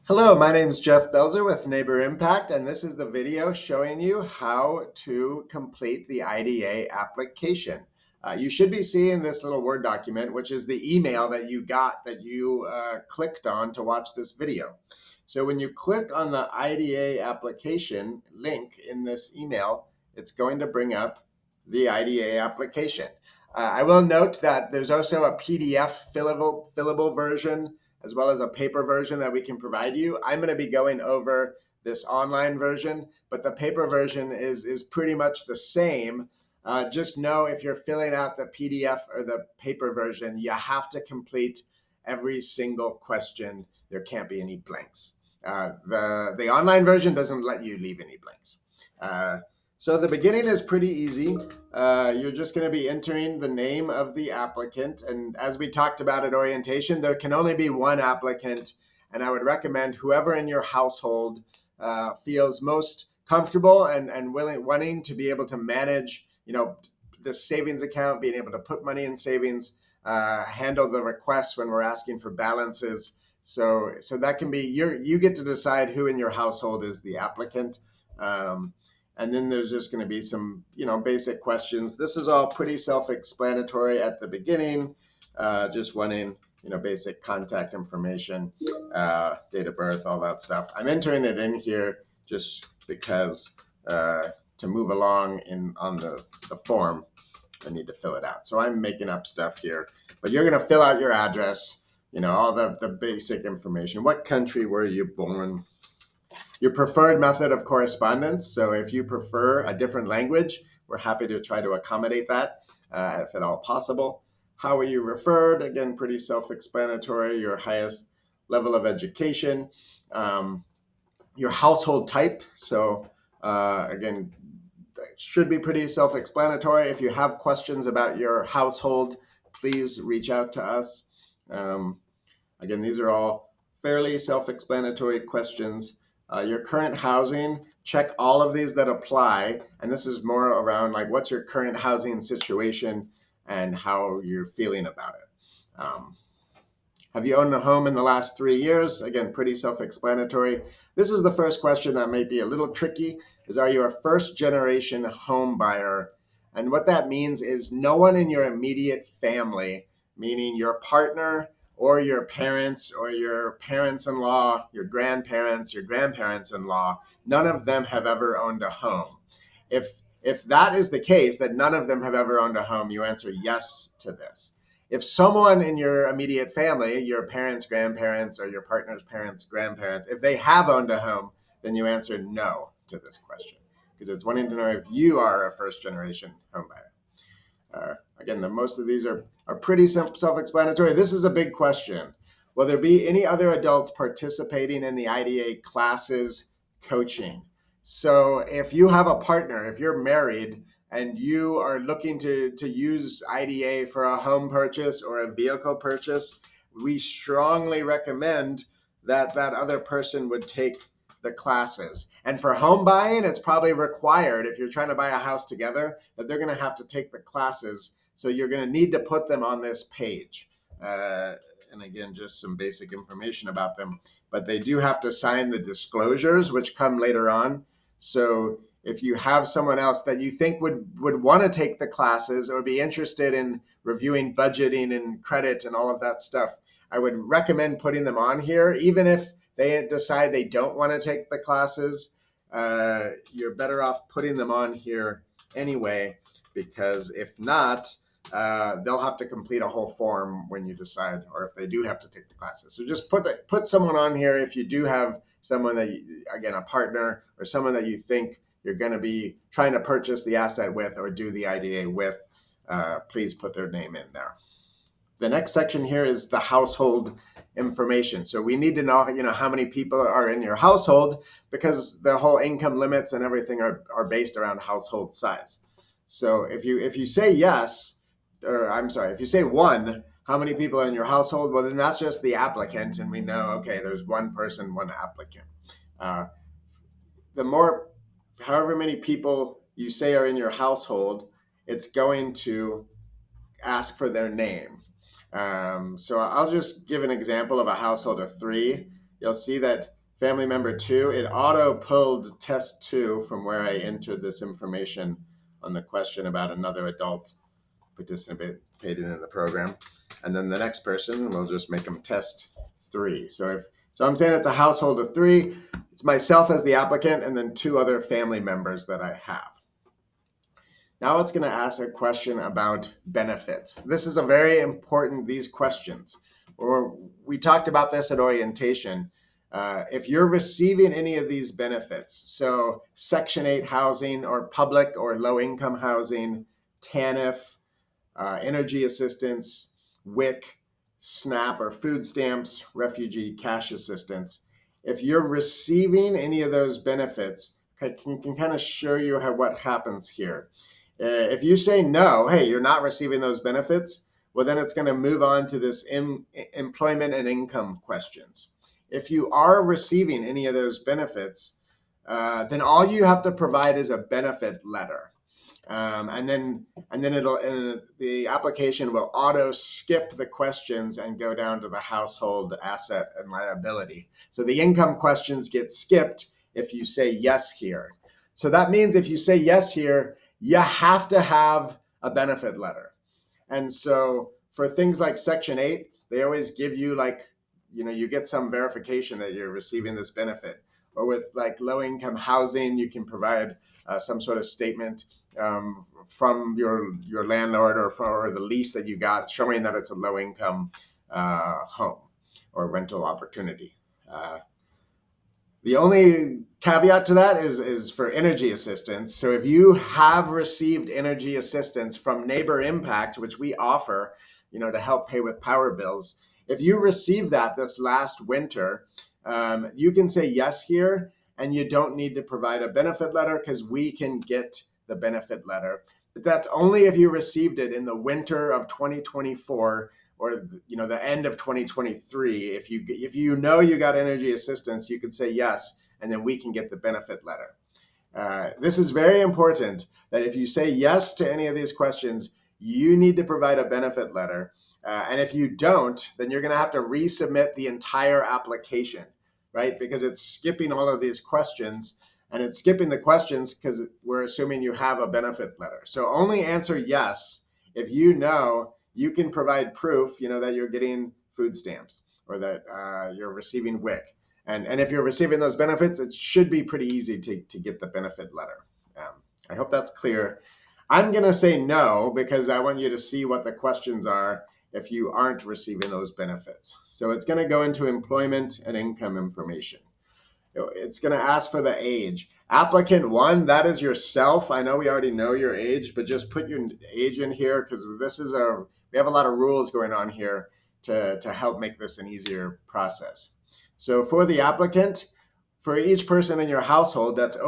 Hello, my name is Jeff Belzer with Neighbor Impact, and this is the video showing you how to complete the IDA application. You should be seeing this little Word document, which is the email that you got that you clicked on to watch this video. So when you click on the IDA application link in this email, it's going to bring up the IDA application. I will note that there's also a PDF fillable version as well as a paper version that we can provide you. I'm going to be going over this online version, but the paper version is pretty much the same. Just know if you're filling out the PDF or the paper version, you have to complete every single question. There can't be any blanks. The online version doesn't let you leave any blanks. So the beginning is pretty easy. You're just going to be entering the name of the applicant. And as we talked about at orientation, there can only be one applicant. And I would recommend whoever in your household feels most comfortable and wanting to be able to manage, the savings account, being able to put money in savings, handle the requests when we're asking for balances. So that can be you get to decide who in your household is the applicant. And then there's just going to be some, basic questions. This is all pretty self-explanatory at the beginning. Just wanting, basic contact information, date of birth, all that stuff. I'm entering it in here just because to move along on the form, I need to fill it out. So I'm making up stuff here, but you're going to fill out your address, all the basic information. What country were you born? Your preferred method of correspondence. So if you prefer a different language, we're happy to try to accommodate that if at all possible. How are you referred? Again, pretty self-explanatory. Your highest level of education, your household type. So again, it should be pretty self-explanatory. If you have questions about your household, please reach out to us. Again, these are all fairly self-explanatory questions. Your current housing, check all of these that apply. And this is more around like what's your current housing situation and how you're feeling about it. Have you owned a home in the last 3 years? Again, pretty self-explanatory. This is the first question that might be a little tricky, is are you a first generation home buyer? And what that means is no one in your immediate family, meaning your partner or your parents or your parents-in-law, your grandparents-in-law, none of them have ever owned a home. If that is the case, that none of them have ever owned a home, you answer yes to this. If someone in your immediate family, your parents, grandparents, or your partner's parents, grandparents, if they have owned a home, then you answer no to this question because it's wanting to know if you are a first generation home buyer. Again, most of these are pretty self-explanatory. This is a big question. Will there be any other adults participating in the IDA classes coaching? So if you have a partner, if you're married and you are looking to use IDA for a home purchase or a vehicle purchase, we strongly recommend that that other person would take the classes. And for home buying, it's probably required if you're trying to buy a house together that they're going to have to take the classes. So you're going to need to put them on this page. And again, just some basic information about them. But they do have to sign the disclosures, which come later on. So if you have someone else that you think would want to take the classes or be interested in reviewing budgeting and credit and all of that stuff, I would recommend putting them on here, even if they decide they don't want to take the classes. You're better off putting them on here anyway, because if not, they'll have to complete a whole form when you decide, or if they do have to take the classes. So just put someone on here if you do have someone that, again, a partner or someone that you think you're going to be trying to purchase the asset with or do the IDA with. Please put their name in there. The next section here is the household information. So we need to know, how many people are in your household because the whole income limits and everything are based around household size. So if you say yes, or I'm sorry, if you say one, how many people are in your household? Well, then that's just the applicant, and we know, okay, there's one person, one applicant. The more, however many people you say are in your household, it's going to ask for their name. So I'll just give an example of a household of three. You'll see that family member 2, it auto pulled test 2 from where I entered this information on the question about another adult participated in the program. And then the next person, we'll just make them test 3. So I'm saying it's a household of 3. It's myself as the applicant and then 2 other family members that I have. Now it's going to ask a question about benefits. This is a very important, these questions. We talked about this at orientation. If you're receiving any of these benefits, so Section 8 housing or public or low-income housing, TANF, energy assistance, WIC, SNAP or food stamps, refugee cash assistance. If you're receiving any of those benefits, I can kind of show you what happens here. If you say no, hey, you're not receiving those benefits, well, then it's going to move on to this employment and income questions. If you are receiving any of those benefits, then all you have to provide is a benefit letter. And then the application will auto skip the questions and go down to the household asset and liability. So the income questions get skipped if you say yes here. So that means if you say yes here, you have to have a benefit letter. And so for things like Section 8, they always give you you get some verification that you're receiving this benefit. Or with like low income housing, you can provide some sort of statement from your landlord or the lease that you got showing that it's a low income home or rental opportunity. The only caveat to that is for energy assistance. So if you have received energy assistance from Neighbor Impact, which we offer, to help pay with power bills, if you received that this last winter, you can say yes here, and you don't need to provide a benefit letter because we can get the benefit letter. But that's only if you received it in the winter of 2024 or the end of 2023. If you know you got energy assistance, you could say yes, and then we can get the benefit letter. This is very important that if you say yes to any of these questions, you need to provide a benefit letter. And if you don't, then you're going to have to resubmit the entire application, right? Because it's skipping all of these questions, and it's skipping the questions because we're assuming you have a benefit letter. So only answer yes if you know you can provide proof, that you're getting food stamps or that you're receiving WIC. And if you're receiving those benefits, it should be pretty easy to get the benefit letter. I hope that's clear. I'm going to say no because I want you to see what the questions are if you aren't receiving those benefits. So it's going to go into employment and income information. It's going to ask for the age. Applicant 1, that is yourself. I know we already know your age, but just put your age in here because we have a lot of rules going on here to help make this an easier process. So for the applicant, for each person in your household that's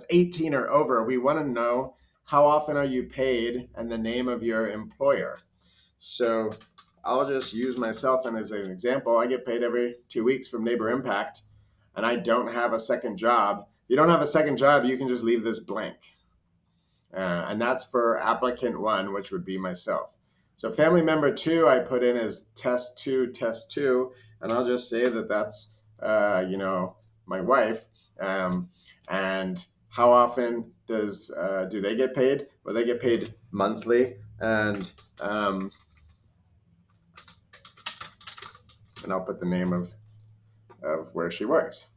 18 or over, we want to know how often are you paid and the name of your employer. So I'll just use myself as an example. I get paid every 2 weeks from Neighbor Impact, and I don't have a second job. If you don't have a second job, you can just leave this blank. And that's for applicant 1, which would be myself. So family member 2, I put in as test 2, and I'll just say that that's, my wife. And how often do they get paid? Well, they get paid monthly, and I'll put the name of where she works.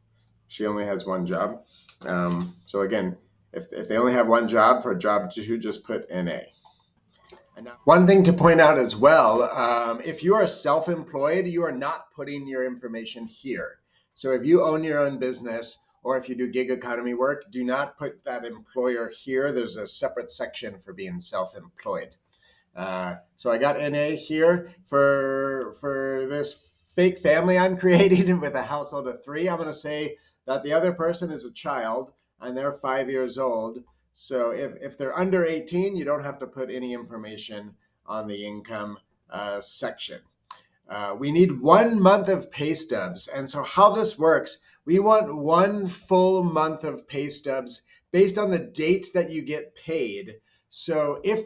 She only has one job. So again, if they only have one job, for job 2, just put NA. And now, one thing to point out as well, if you are self-employed, you are not putting your information here. So if you own your own business or if you do gig economy work, do not put that employer here. There's a separate section for being self-employed. So I got NA here for this fake family I'm creating with a household of 3. I'm going to say that the other person is a child and they're 5 years old. So if they're under 18, you don't have to put any information on the income section. We need 1 month of pay stubs. And so how this works, we want 1 full month of pay stubs based on the dates that you get paid. So if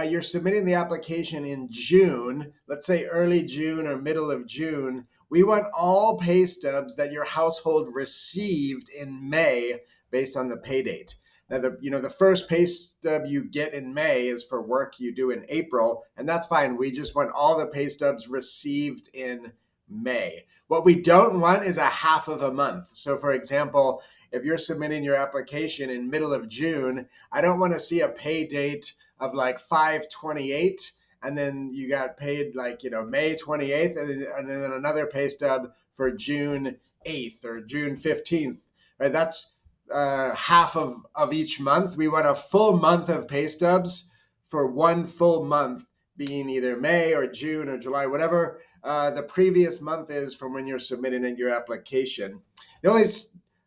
you're submitting the application in June, let's say early June or middle of June, we want all pay stubs that your household received in May based on the pay date. Now, the first pay stub you get in May is for work you do in April, and that's fine. We just want all the pay stubs received in May. What we don't want is a half of a month. So, for example, if you're submitting your application in middle of June, I don't want to see a pay date of like 5/28 and then you got paid like May 28th and then another pay stub for June 8th or June 15th, right? That's half of each month. We want a full month of pay stubs for one full month being either May or June or July, whatever the previous month is from when you're submitting in your application. The only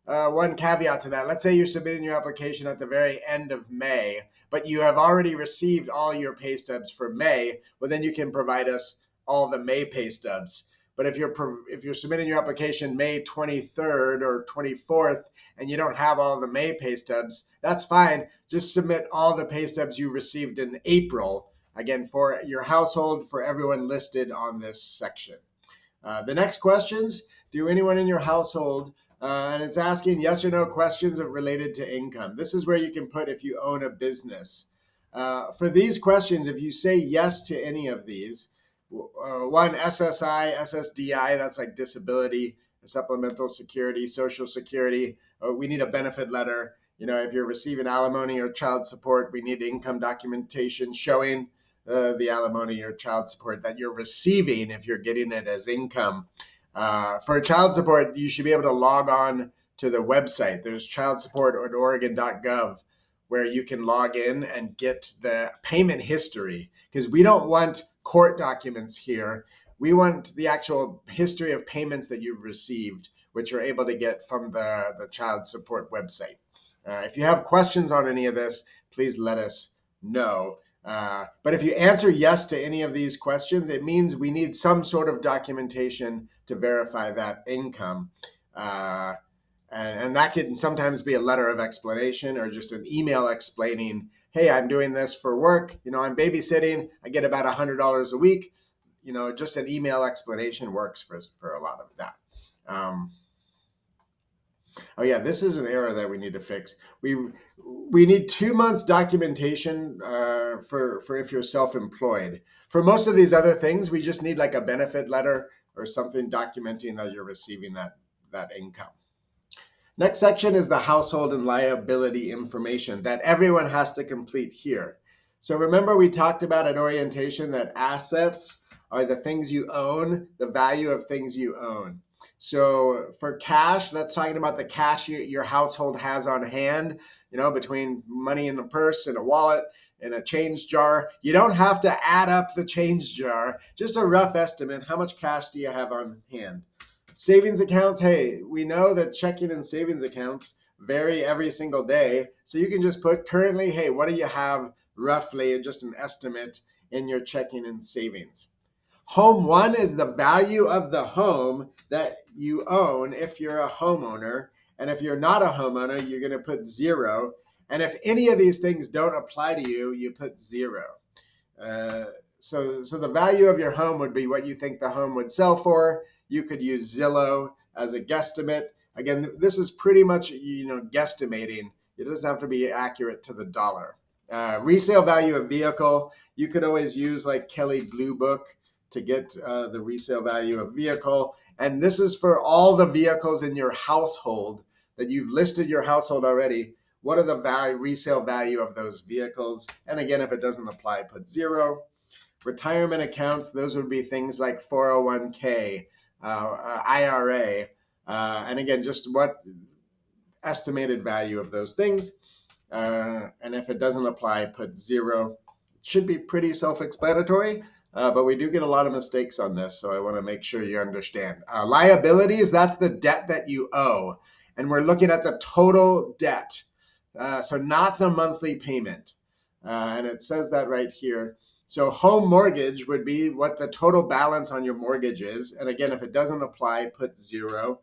one caveat to that, let's say you're submitting your application at the very end of May, but you have already received all your pay stubs for May, well, then you can provide us all the May pay stubs. But if you're submitting your application May 23rd or 24th and you don't have all the May pay stubs, that's fine. Just submit all the pay stubs you received in April, again, for your household, for everyone listed on this section. The next questions, do anyone in your household, and it's asking yes or no questions related to income. This is where you can put if you own a business. For these questions, if you say yes to any of these, one, SSI, SSDI, that's like disability, supplemental security, social security, we need a benefit letter. If you're receiving alimony or child support, we need income documentation showing the alimony or child support that you're receiving if you're getting it as income. For child support, you should be able to log on to the website. There's childsupport.oregon.gov where you can log in and get the payment history, because we don't want court documents here. We want the actual history of payments that you've received, which you're able to get from the child support website. If you have questions on any of this, please let us know. But if you answer yes to any of these questions, it means we need some sort of documentation to verify that income. And that can sometimes be a letter of explanation or just an email explaining, hey, I'm doing this for work. I'm babysitting. I get about $100 a week. Just an email explanation works for a lot of that. Oh yeah, this is an error that we need to fix. We need 2 months documentation for if you're self-employed. For most of these other things, we just need like a benefit letter or something documenting that you're receiving that income. Next section is the household and liability information that everyone has to complete here. So remember we talked about at orientation that assets are the things you own, the value of things you own. So for cash, that's talking about the cash your household has on hand, between money in a purse and a wallet and a change jar. You don't have to add up the change jar, just a rough estimate. How much cash do you have on hand? Savings accounts, hey, we know that checking and savings accounts vary every single day. So you can just put currently, hey, what do you have roughly, just an estimate in your checking and savings. Home one is the value of the home that you own if you're a homeowner. And if you're not a homeowner, you're going to put 0. And if any of these things don't apply to you, you put 0. So the value of your home would be what you think the home would sell for. You could use Zillow as a guesstimate. Again, this is pretty much guesstimating. It doesn't have to be accurate to the dollar. Resale value of vehicle, you could always use like Kelley Blue Book to get the resale value of vehicle. And this is for all the vehicles in your household that you've listed your household already. What are the resale value of those vehicles? And again, if it doesn't apply, put 0. Retirement accounts, those would be things like 401k, IRA, and again, just what estimated value of those things. And if it doesn't apply, put 0. It should be pretty self-explanatory, but we do get a lot of mistakes on this, so I want to make sure you understand. Liabilities, that's the debt that you owe, and we're looking at the total debt, so not the monthly payment, and it says that right here. So home mortgage would be what the total balance on your mortgage is. And again, if it doesn't apply, put 0.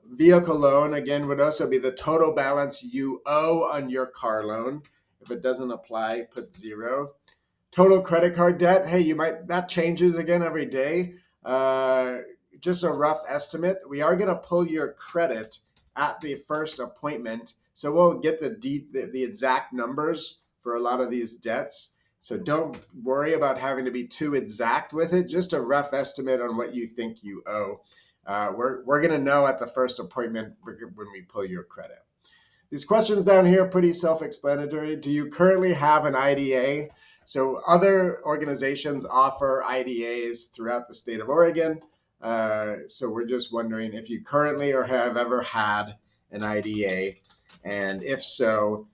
Vehicle loan, again, would also be the total balance you owe on your car loan. If it doesn't apply, put 0. Total credit card debt, hey, that changes again every day. Just a rough estimate. We are going to pull your credit at the first appointment, so we'll get the exact numbers for a lot of these debts. So don't worry about having to be too exact with it. Just a rough estimate on what you think you owe. We're going to know at the first appointment when we pull your credit. These questions down here are pretty self-explanatory. Do you currently have an IDA? So other organizations offer IDAs throughout the state of Oregon. So we're just wondering if you currently or have ever had an IDA. And if so,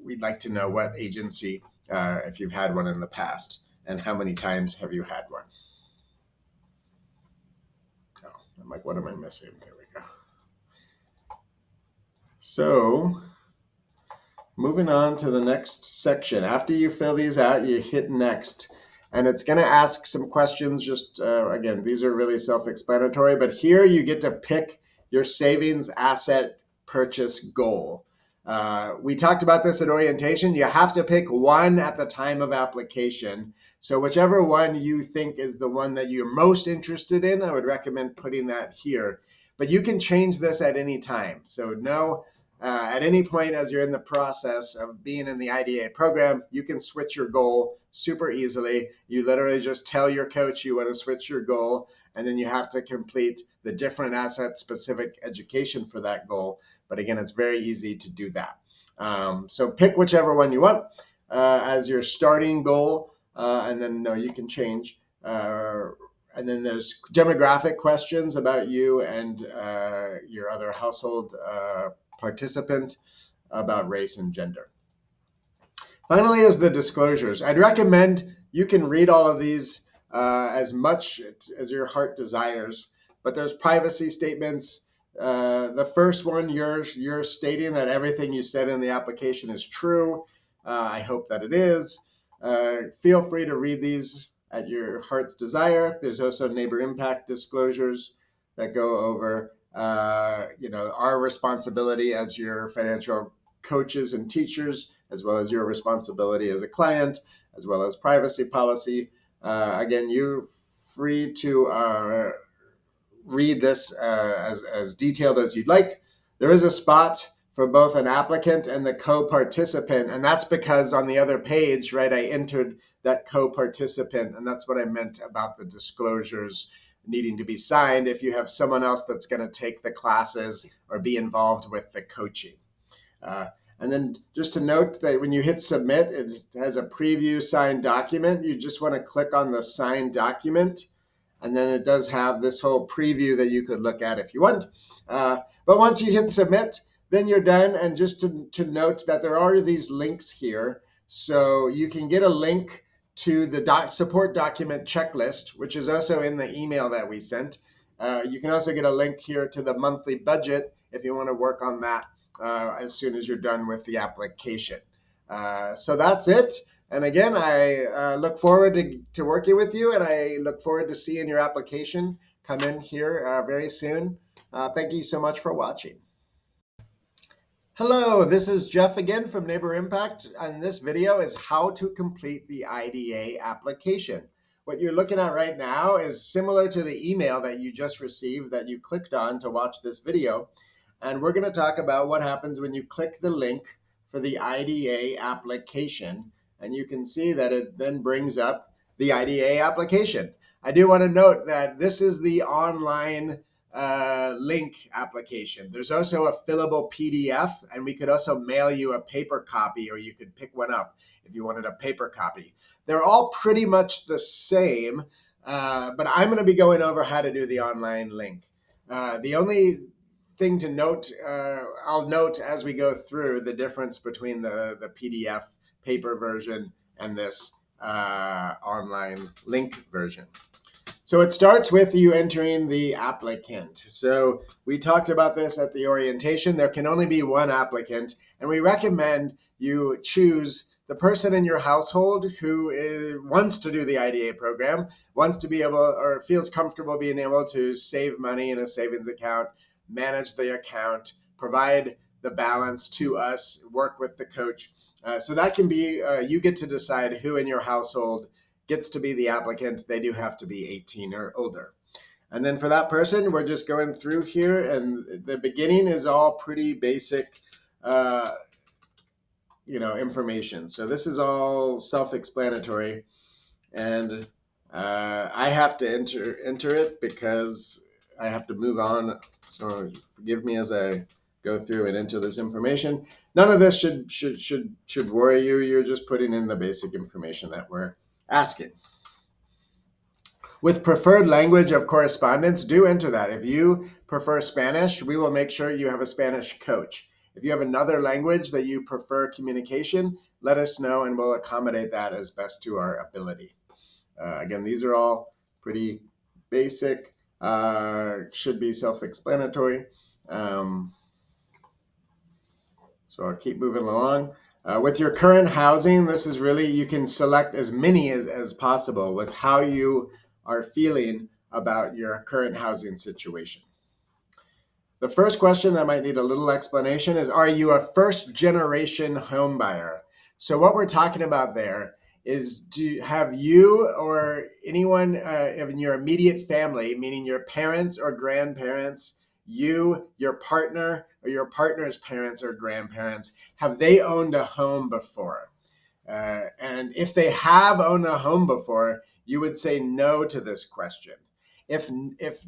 we'd like to know what agency, if you've had one in the past, and how many times have you had one? Oh, I'm like, what am I missing? There we go. So moving on to the next section. After you fill these out, you hit next. And it's going to ask some questions. Just again, these are really self-explanatory, but here you get to pick your savings asset purchase goal. We talked about this at orientation. You have to pick one at the time of application. So whichever one you think is the one that you're most interested in, I would recommend putting that here. But you can change this at any time. So at any point as you're in the process of being in the IDA program, you can switch your goal super easily. You literally just tell your coach you want to switch your goal, and then you have to complete the different asset-specific education for that goal. But again, it's very easy to do that. So pick whichever one you want as your starting goal, and then you can change. And then there's demographic questions about you and your other household participant, about race and gender. Finally is the disclosures. I'd recommend you can read all of these as much as your heart desires, but there's privacy statements. The first one, you're stating that everything you said in the application is true. I hope that it is. Feel free to read these at your heart's desire. There's also neighbor impact disclosures that go over our responsibility as your financial coaches and teachers, as well as your responsibility as a client, as well as privacy policy. Again, you're free to read this as detailed as you'd like. There is a spot for both an applicant and the co-participant, and that's because on the other page, right, I entered that co-participant, and that's what I meant about the disclosures needing to be signed if you have someone else that's going to take the classes or be involved with the coaching. And then just to note that when you hit submit, it has a preview signed document. You just want to click on the signed document, and then it does have this whole preview that you could look at if you want. But once you hit submit, then you're done. And just to note that there are these links here. So you can get a link to the support document checklist, which is also in the email that we sent. You can also get a link here to the monthly budget if you want to work on that as soon as you're done with the application. So that's it. And again, I look forward to working with you, and I look forward to seeing your application come in here very soon. Thank you so much for watching. Hello, this is Jeff again from Neighbor Impact, and this video is how to complete the IDA application. What you're looking at right now is similar to the email that you just received that you clicked on to watch this video. And we're going to talk about what happens when you click the link for the IDA application. And you can see that it then brings up the IDA application. I do want to note that this is the online link application. There's also a fillable PDF, and we could also mail you a paper copy, or you could pick one up if you wanted a paper copy. They're all pretty much the same, but I'm going to be going over how to do the online link. The only thing to note, I'll note as we go through the difference between the PDF paper version and this online link version. So it starts with you entering the applicant. So we talked about this at the orientation. There can only be one applicant, and we recommend you choose the person in your household who wants to do the IDA program, wants to be able or feels comfortable being able to save money in a savings account, manage the account, provide the balance to us, work with the coach. So that can be, you get to decide who in your household gets to be the applicant. They do have to be 18 or older. And then for that person, we're just going through here, and the beginning is all pretty basic, information. So this is all self-explanatory, and I have to enter it because I have to move on. So forgive me as I go through and enter this information. None of this should worry you. You're just putting in the basic information that we're asking. With preferred language of correspondence, do enter that. If you prefer Spanish, we will make sure you have a Spanish coach. If you have another language that you prefer communication, let us know and we'll accommodate that as best to our ability. Again, these are all pretty basic, should be self-explanatory. So I'll keep moving along. With your current housing, this is really, you can select as many as possible with how you are feeling about your current housing situation. The first question that might need a little explanation is, are you a first generation home buyer? So what we're talking about there is, have you or anyone in your immediate family, meaning your parents or grandparents, you, your partner, or your partner's parents or grandparents, have they owned a home before? And if they have owned a home before, you would say no to this question. If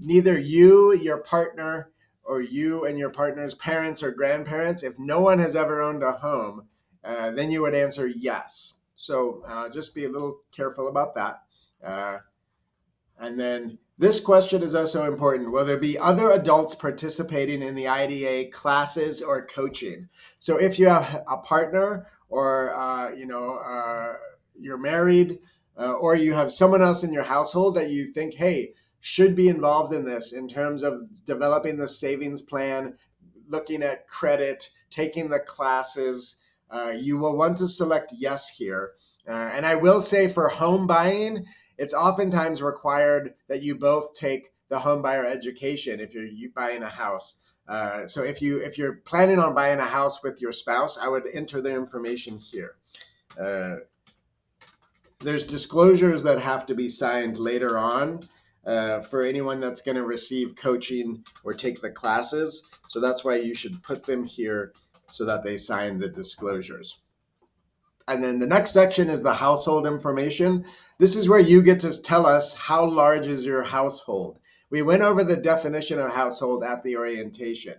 neither you, your partner, or you and your partner's parents or grandparents, if no one has ever owned a home, then you would answer yes. So just be a little careful about that. And then this question is also important. Will there be other adults participating in the IDA classes or coaching? So if you have a partner, or you're married, or you have someone else in your household that you think, hey, should be involved in this in terms of developing the savings plan, looking at credit, taking the classes, you will want to select yes here. And I will say, for home buying, it's oftentimes required that you both take the home buyer education if you're buying a house. So if you're planning on buying a house with your spouse, I would enter their information here. There's disclosures that have to be signed later on for anyone that's going to receive coaching or take the classes. So that's why you should put them here so that they sign the disclosures. And then the next section is the household information. This is where you get to tell us how large is your household. We went over the definition of household at the orientation.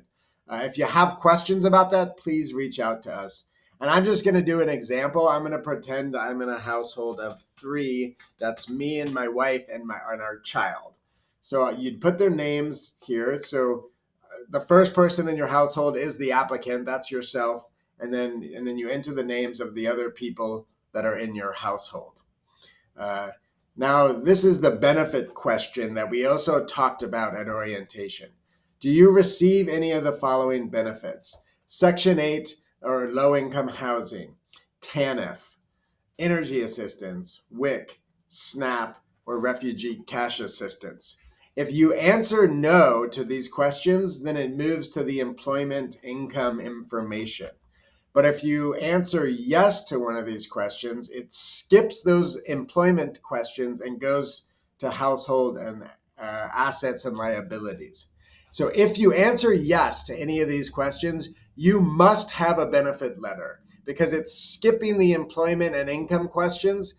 If you have questions about that, please reach out to us. And I'm just going to do an example. I'm going to pretend I'm in a household of 3. That's me and my wife and our child. So you'd put their names here. So the first person in your household is the applicant. That's yourself. And then you enter the names of the other people that are in your household. Now, this is the benefit question that we also talked about at orientation. Do you receive any of the following benefits? Section 8 or low-income housing, TANF, energy assistance, WIC, SNAP, or refugee cash assistance. If you answer no to these questions, then it moves to the employment income information. But if you answer yes to one of these questions, it skips those employment questions and goes to household and assets and liabilities. So if you answer yes to any of these questions, you must have a benefit letter, because it's skipping the employment and income questions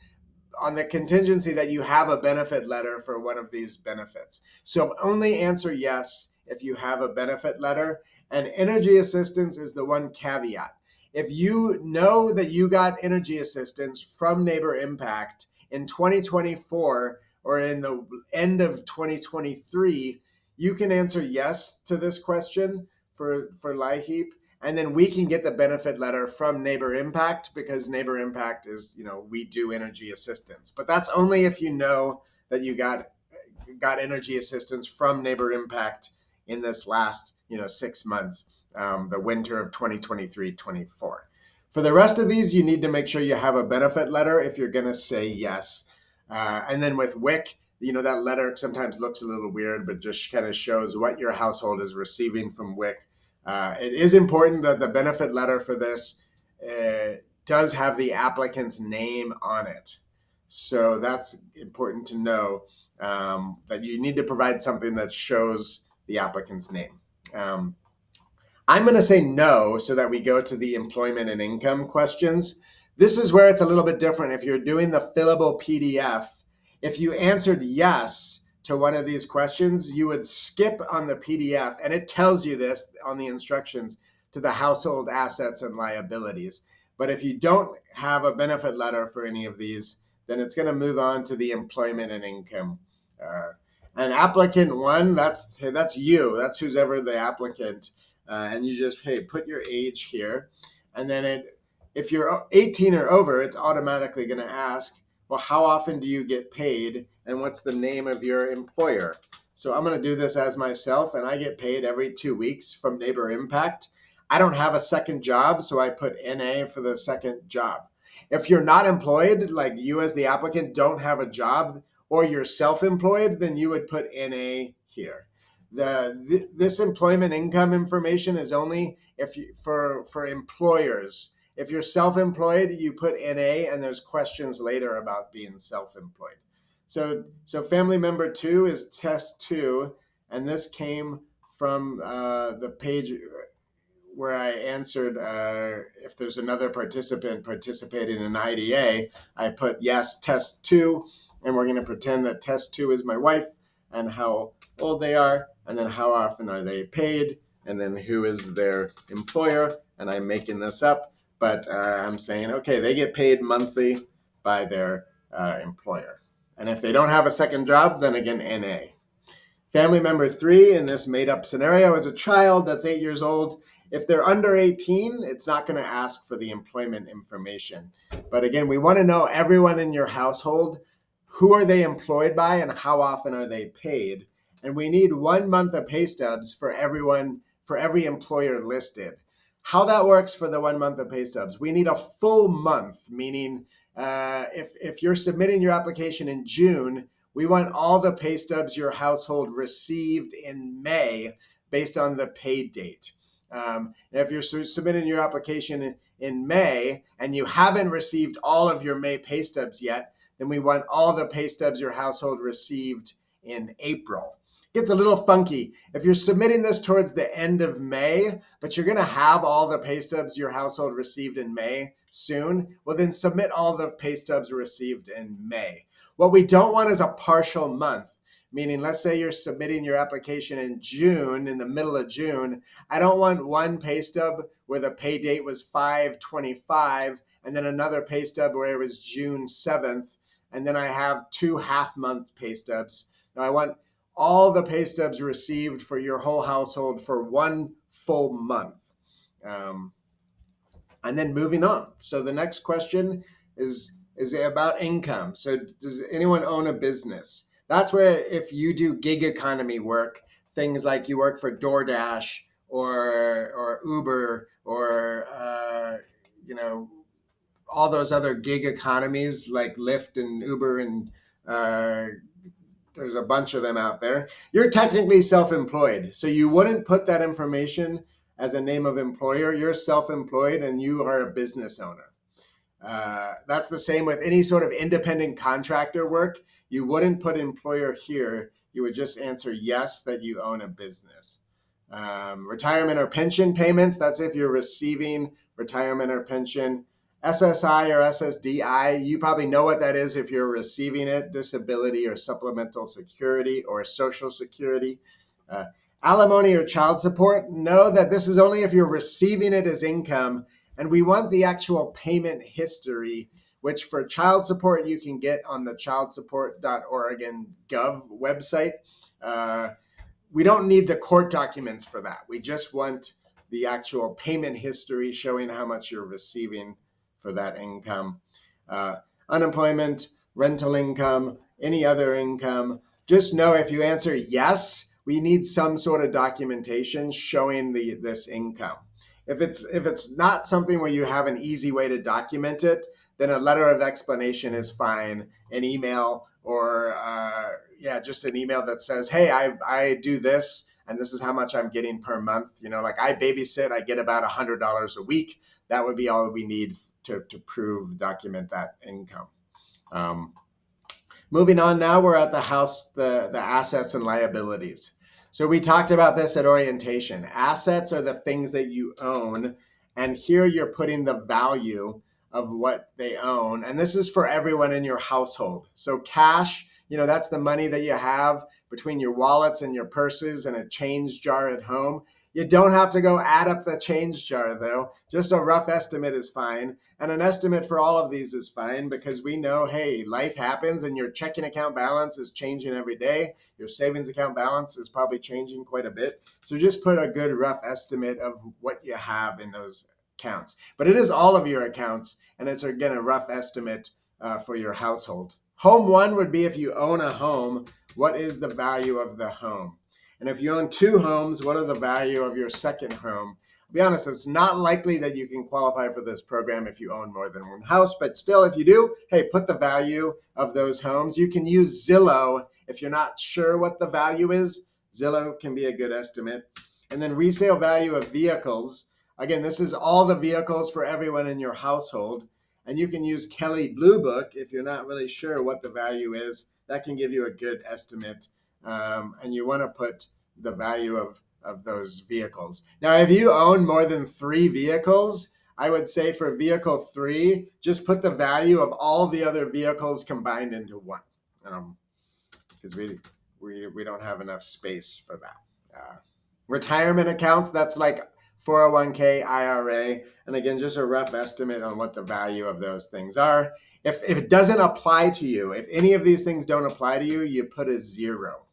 on the contingency that you have a benefit letter for one of these benefits. So only answer yes if you have a benefit letter. And energy assistance is the one caveat. If you know that you got energy assistance from Neighbor Impact in 2024 or in the end of 2023, you can answer yes to this question for LIHEAP, and then we can get the benefit letter from Neighbor Impact, because Neighbor Impact is, we do energy assistance. But that's only if you know that you got energy assistance from Neighbor Impact in this last 6 months, the winter of 2023-24. For the rest of these, you need to make sure you have a benefit letter if you're going to say yes. And then with WIC, that letter sometimes looks a little weird, but just kind of shows what your household is receiving from WIC. It is important that the benefit letter for this does have the applicant's name on it. So that's important to know, that you need to provide something that shows the applicant's name. I'm going to say no so that we go to the employment and income questions. This is where it's a little bit different. If you're doing the fillable PDF, if you answered yes to one of these questions, you would skip on the PDF, and it tells you this on the instructions, to the household assets and liabilities. But if you don't have a benefit letter for any of these, then it's going to move on to the employment and income. And applicant one, that's you. That's who's ever the applicant. And you just, hey, put your age here. And then if you're 18 or over, it's automatically going to ask, well, how often do you get paid? And what's the name of your employer? So I'm going to do this as myself, and I get paid every 2 weeks from Neighbor Impact. I don't have a second job, so I put NA for the second job. If you're not employed, like you as the applicant don't have a job, or you're self-employed, then you would put NA here. This employment income information is only for employers. If you're self-employed, you put NA, and there's questions later about being self-employed. So family member 2 is test 2, and this came from the page where I answered if there's another participant participating in IDA. I put yes, test 2, and we're going to pretend that test 2 is my wife, and how old they are, and then how often are they paid, and then who is their employer. And I'm making this up, but I'm saying, okay, they get paid monthly by their employer. And if they don't have a second job, then again, NA. Family member 3 in this made up scenario is a child that's 8 years old. If they're under 18, it's not going to ask for the employment information. But again, we want to know everyone in your household. Who are they employed by and how often are they paid? And we need 1 month of pay stubs for everyone, for every employer listed. How that works for the 1 month of pay stubs, we need a full month, meaning if you're submitting your application in June, we want all the pay stubs your household received in May based on the pay date. If you're submitting your application in May and you haven't received all of your May pay stubs yet, then we want all the pay stubs your household received in April. It gets a little funky. If you're submitting this towards the end of May, but you're going to have all the pay stubs your household received in May soon, well, then submit all the pay stubs received in May. What we don't want is a partial month, meaning let's say you're submitting your application in June, in the middle of June. I don't want one pay stub where the pay date was 5/25 and then another pay stub where it was June 7th, and then I have 2 half-month pay stubs. Now I want all the pay stubs received for your whole household for 1 full month. And then moving on. So the next question is about income. So does anyone own a business? That's where if you do gig economy work, things like you work for DoorDash or Uber or all those other gig economies like Lyft and Uber and there's a bunch of them out there. You're technically self-employed, so you wouldn't put that information as a name of employer. You're self-employed and you are a business owner. That's the same with any sort of independent contractor work. You wouldn't put employer here. You would just answer yes that you own a business. Retirement or pension payments, that's if you're receiving retirement or pension. SSI or SSDI, you probably know what that is if you're receiving it, disability or supplemental security or social security. Alimony or child support, know that this is only if you're receiving it as income, and we want the actual payment history, which for child support you can get on the childsupport.oregon.gov website. We don't need the court documents for that. We just want the actual payment history showing how much you're receiving for that income. Unemployment, rental income, any other income. Just know if you answer yes, we need some sort of documentation showing this income. If it's not something where you have an easy way to document it, then a letter of explanation is fine, an email or just an email that says, hey, I do this and this is how much I'm getting per month. Like I babysit, I get about $100 a week. That would be all we need to document that income. Um, Moving on now, we're at the assets and liabilities. So we talked about this at orientation. Assets are the things that you own, and here you're putting the value of what they own. And this is for everyone in your household. So cash, that's the money that you have between your wallets and your purses and a change jar at home. You don't have to go add up the change jar though. Just a rough estimate is fine. And an estimate for all of these is fine because we know, hey, life happens and your checking account balance is changing every day. Your savings account balance is probably changing quite a bit. So just put a good rough estimate of what you have in those accounts. But it is all of your accounts, and it's again a rough estimate for your household. Home one would be if you own a home, what is the value of the home? And if you own two homes, what are the value of your second home? To be honest, it's not likely that you can qualify for this program if you own more than one house, but still, if you do, hey, put the value of those homes. You can use Zillow if you're not sure what the value is. Zillow can be a good estimate. And then resale value of vehicles. Again, this is all the vehicles for everyone in your household. And you can use Kelley Blue Book if you're not really sure what the value is. That can give you a good estimate. And you want to put the value of those vehicles. Now, if you own more than 3 vehicles, I would say for vehicle 3, just put the value of all the other vehicles combined into one, because we don't have enough space for that. Retirement accounts, that's like 401k, IRA, and again, just a rough estimate on what the value of those things are. If it doesn't apply to you, if any of these things don't apply to you, you put a 0.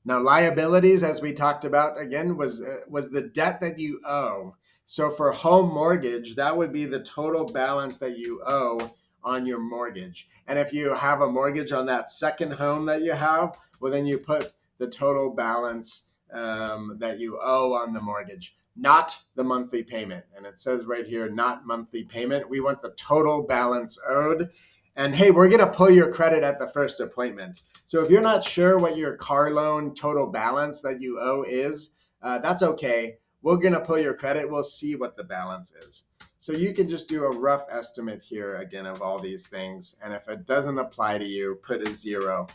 Now, liabilities, as we talked about, again, was the debt that you owe. So for home mortgage, that would be the total balance that you owe on your mortgage. And if you have a mortgage on that second home that you have, well, then you put the total balance that you owe on the mortgage, not the monthly payment. And it says right here, not monthly payment. We want the total balance owed. And hey, we're going to pull your credit at the first appointment. So if you're not sure what your car loan total balance that you owe is, that's okay. We're going to pull your credit. We'll see what the balance is. So you can just do a rough estimate here again of all these things. And if it doesn't apply to you, put a 0.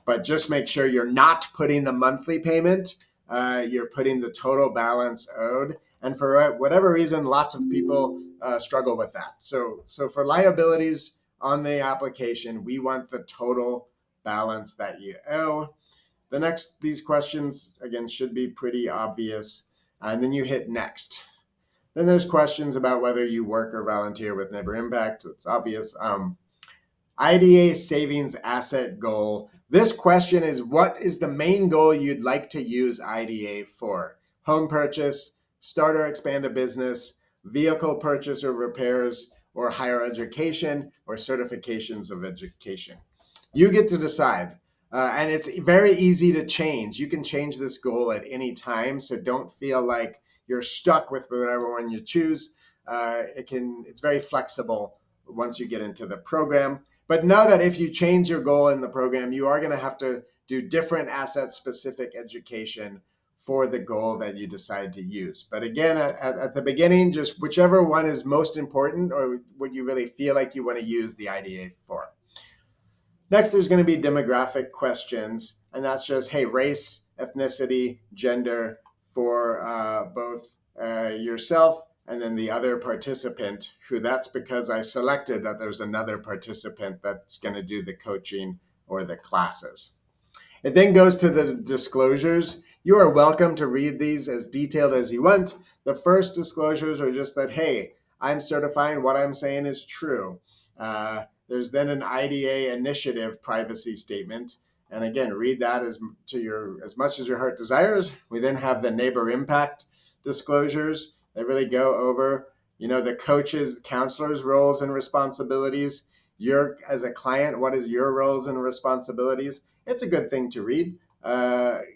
But just make sure you're not putting the monthly payment. You're putting the total balance owed. And for whatever reason, lots of people struggle with that. So for liabilities on the application, we want the total balance that you owe. These questions, again, should be pretty obvious. And then you hit next. Then there's questions about whether you work or volunteer with Neighbor Impact. It's obvious. IDA savings asset goal. This question is, what is the main goal you'd like to use IDA for? Home purchase, start or expand a business, vehicle purchase or repairs, or higher education, or certifications of education. You get to decide. And it's very easy to change. You can change this goal at any time, so don't feel like you're stuck with whatever one you choose. It's very flexible once you get into the program. But know that if you change your goal in the program, you are going to have to do different asset-specific education for the goal that you decide to use. But again, at the beginning, just whichever one is most important or what you really feel like you want to use the IDA for. Next, there's going to be demographic questions, and that's just, hey, race, ethnicity, gender for both yourself and then the other participant, who that's because I selected that there's another participant that's going to do the coaching or the classes. It then goes to the disclosures. You are welcome to read these as detailed as you want. The first disclosures are just that, hey, I'm certifying what I'm saying is true. There's then an IDA initiative privacy statement. And again, read that as much as your heart desires. We then have the neighbor impact disclosures. They really go over, the coaches, counselors' roles and responsibilities. As a client, what is your roles and responsibilities? It's a good thing to read.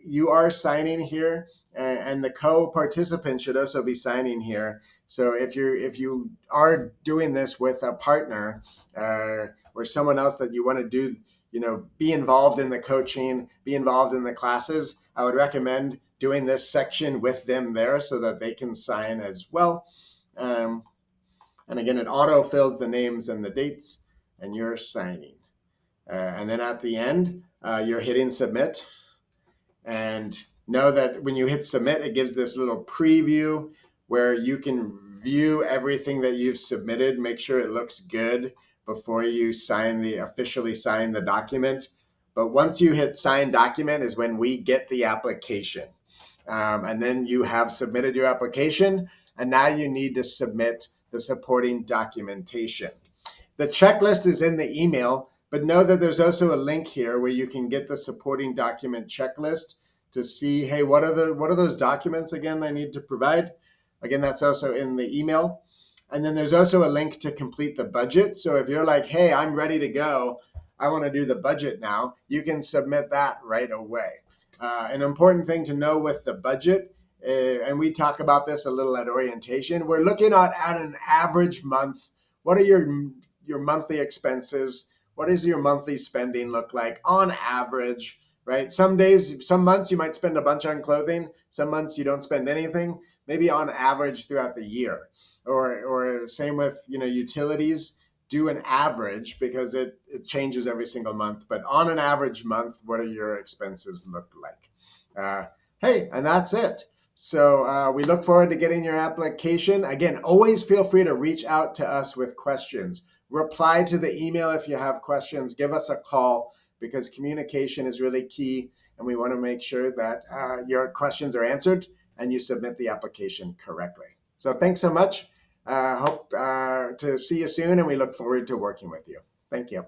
You are signing here, and the co-participant should also be signing here. So if you are doing this with a partner or someone else that you want to do, be involved in the coaching, be involved in the classes, I would recommend doing this section with them there so that they can sign as well. And again, it auto fills the names and the dates, and you're signing. And then at the end, you're hitting submit. And know that when you hit submit, it gives this little preview where you can view everything that you've submitted, make sure it looks good before you officially sign the document. But once you hit sign document is when we get the application. And then you have submitted your application, and now you need to submit the supporting documentation. The checklist is in the email, but know that there's also a link here where you can get the supporting document checklist to see, hey, what are those documents again I need to provide? Again, that's also in the email. And then there's also a link to complete the budget. So if you're like, hey, I'm ready to go, I want to do the budget now, you can submit that right away. An important thing to know with the budget, and we talk about this a little at orientation, we're looking at an average month. What are your monthly expenses? What does your monthly spending look like on average, right? Some days, some months you might spend a bunch on clothing. Some months you don't spend anything, maybe on average throughout the year. Or same with, utilities. Do an average because it changes every single month. But on an average month, what do your expenses look like? Hey, and that's it. So we look forward to getting your application. Again, always feel free to reach out to us with questions. Reply to the email if you have questions. Give us a call because communication is really key, and we want to make sure that your questions are answered and you submit the application correctly. So thanks so much. Hope to see you soon, and we look forward to working with you. Thank you.